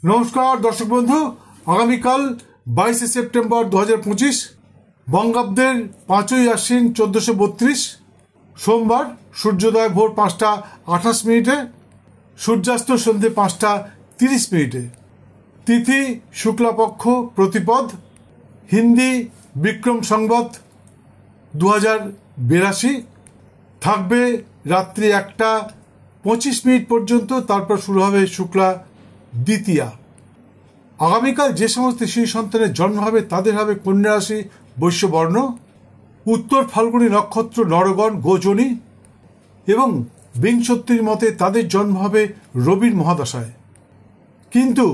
নমস্কার দর্শক বন্ধু, আগামীকাল 22শে সেপ্টেম্বর 2025 বঙ্গাব্দের 5ই আশ্বিন 1432 সোমবার, সূর্যোদয় ভোর 5টা 28 মিনিটে, সূর্যাস্ত সন্ধ্যে 5টা 30 মিনিটে, তিথি শুক্লাপক্ষ প্রতিপদ, হিন্দি বিক্রম সংবৎ 2082, থাকবে রাত্রি 1টা 25 মিনিট পর্যন্ত, তারপর শুরু হবে শুক্লা দ্বিতীয়া। আগামীকাল যে সমস্ত শিশু সন্তানের জন্ম হবে তাদের হবে কন্যা রাশি বৈশ্যবর্ণ, উত্তর ফাল্গুনী নক্ষত্র নরগণ গোচনী, এবং বিংশতির মতে তাদের জন্ম হবে রবির মহাদশায়। কিন্তু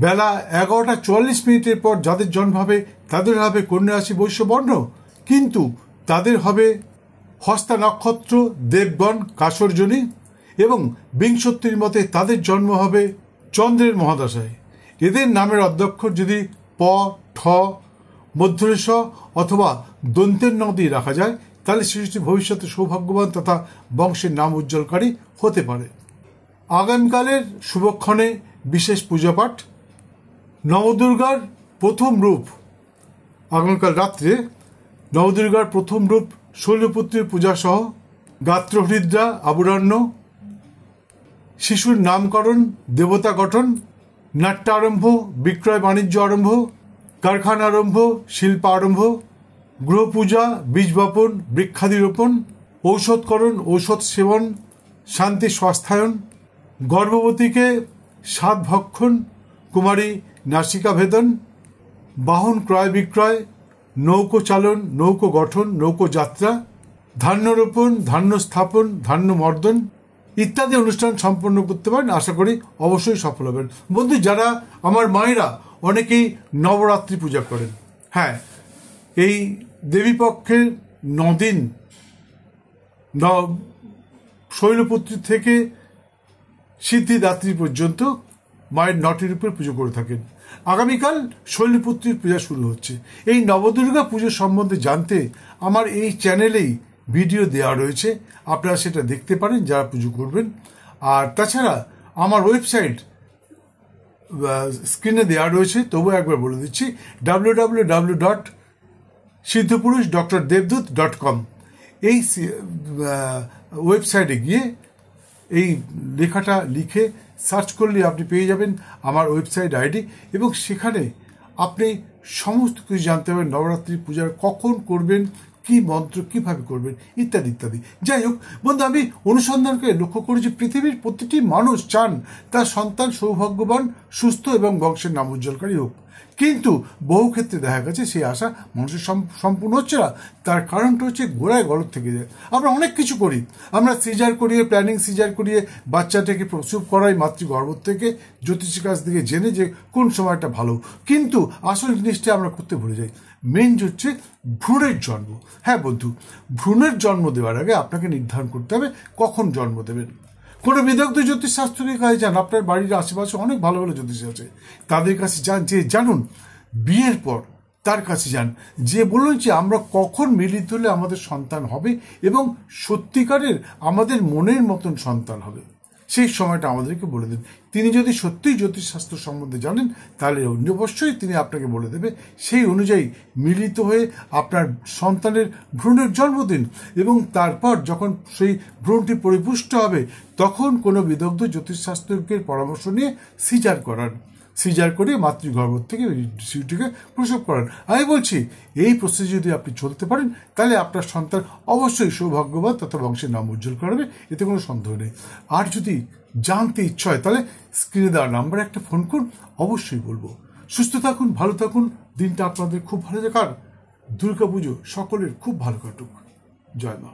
বেলা 11টা 44 মিনিটের পর যাদের জন্ম হবে তাদের হবে কন্যা রাশি বৈশ্যবর্ণ, কিন্তু তাদের হবে হস্তা নক্ষত্র দেবগণ কাসর্জনী, এবং বিংশতির মতে তাদের জন্ম হবে চন্দ্রের মহাদশায়। এদের নামের অধ্যক্ষর যদি প, ঠ, মধ্যরেশ অথবা দন্তের ন দিয়ে রাখা যায় তাহলে শিশুটি ভবিষ্যতে সৌভাগ্যবান তথা বংশের নাম উজ্জ্বলকারী হতে পারে। আগামীকালের শুভক্ষণে বিশেষ পূজাপাঠ, নবদুর্গার প্রথম রূপ আগামীকাল রাত্রে, নবদুর্গার প্রথম রূপ শৈলপুত্রীর পূজা সহ গাত্রহৃদ্রা আবুরান্য, শিশুর নামকরণ, দেবতা গঠন, নাট্য আরম্ভ, বিক্রয় বাণিজ্য আরম্ভ, কারখানা আরম্ভ, শিল্প আরম্ভ, গৃহ পূজা, বীজ বপন, বৃক্ষাদি রোপণ, ঔষধকরণ, ঔষধ সেবন, শান্তি স্বাস্থ্যায়ন, গর্ভবতীকে সাত ভক্ষণ, কুমারী নাসিকা ভেদন, বাহন ক্রয় বিক্রয়, নৌকো চালন, নৌকো গঠন, নৌকো যাত্রা, ধান্য রোপণ, ধান্য স্থাপন, ধান্য মর্দন ইত্যাদি অনুষ্ঠান সম্পন্ন করতে পারেন। আশা করি অবশ্যই সফল হবেন। বন্ধু, যারা আমার মায়েরা অনেকেই নবরাত্রি পূজা করেন, হ্যাঁ, এই দেবীপক্ষের 9 দিন শৈলপুত্রী থেকে সিদ্ধিদাত্রী পর্যন্ত মায়ের 9টি রূপের পুজো করে থাকেন। আগামীকাল শৈলপুত্রীর পূজা শুরু হচ্ছে। এই নবদুর্গা পুজো সম্বন্ধে জানতে আমার এই চ্যানেলেই ভিডিও দেওয়া রয়েছে, আপনারা সেটা দেখতে পারেন যারা পুজো করবেন। আর তাছাড়া আমার ওয়েবসাইট স্ক্রিনে দেওয়া রয়েছে, তবু একবার বলে দিচ্ছি, www.siddhapurush.devdut.com। এই ওয়েবসাইটে গিয়ে এই লেখাটা লিখে সার্চ করলে আপনি পেয়ে যাবেন আমার ওয়েবসাইট আইডি, এবং সেখানে আপনি সমস্ত কিছু জানতে পারবেন। নবরাত্রি পূজার কখন করবেন, কি মন্ত্র কিভাবে করবেন ইত্যাদি ইত্যাদি। যাই হোক বন্ধু, আমি অনুসন্ধান করে লক্ষ্য করি যে পৃথিবীর প্রতিটি মানুষ চান তার সন্তান সৌভাগ্যবান, সুস্থ এবং বংশের নাম উজ্জ্বলকারী হোক, কিন্তু বহু ক্ষেত্রে দেখা গেছে সেই আশা মানুষের সম্পূর্ণ হচ্ছে না। তার কারণটা হচ্ছে গোড়ায় গলদ থেকে যায়। আমরা অনেক কিছু করি, আমরা সিজার করিয়ে, প্ল্যানিং সিজার করিয়ে বাচ্চাটাকে প্রসব করাই মাতৃগর্ভ থেকে জ্যোতিষীর কাছ থেকে জেনে যে কোন সময়টা ভালো, কিন্তু আসল জিনিসটা আমরা করতে ভুলে যাই। মেন হচ্ছে ভ্রূণের জন্ম। হ্যাঁ বন্ধু, ভ্রূণের জন্ম দেওয়ার আগে আপনাকে নির্ধারণ করতে হবে কখন জন্ম দেবেন। কোনো বিদগ্ধ জ্যোতিষশাস্ত্রের কাছে যান, আপনার বাড়ির আশেপাশে অনেক ভালো ভালো জ্যোতিষী আছে, তাদের কাছে যান, যে জানুন। বিয়ের পর তার কাছে যান, যে বলুন যে আমরা কখন মিলিত হলে আমাদের সন্তান হবে এবং সত্যিকারের আমাদের মনের মতন সন্তান হবে, সেই সময়টা আমাদেরকে বলে দেন। তিনি যদি সত্যিই জ্যোতিষশাস্ত্র সম্বন্ধে জানেন তাহলে অবশ্যই তিনি আপনাকে বলে দেবে। সেই অনুযায়ী মিলিত হয়ে আপনার সন্তানের ভ্রূণের জন্ম দিন, এবং তারপর যখন সেই ভ্রূণটি পরিপুষ্ট হবে তখন কোনো বিদগ্ধ জ্যোতিষশাস্ত্রজ্ঞের পরামর্শ নিয়ে সিজার করে মাতৃগর্ভ থেকে শিশুটিকে প্রসব করান। আমি বলছি এই প্রসেস যদি আপনি চলতে পারেন তাহলে আপনার সন্তান অবশ্যই সৌভাগ্যবান তথা বংশের নাম উজ্জ্বল করবে, এতে কোনো সন্দেহ নেই। আর যদি জানতে ইচ্ছা হয় তাহলে স্ক্রিনে দেওয়া নাম্বারে একটা ফোন করুন, অবশ্যই বলবো। সুস্থ থাকুন, ভালো থাকুন, দিনটা আপনাদের খুব ভালো যাক, আর দুর্গা পুজো সকলের খুব ভালো কাটুক। জয় মা।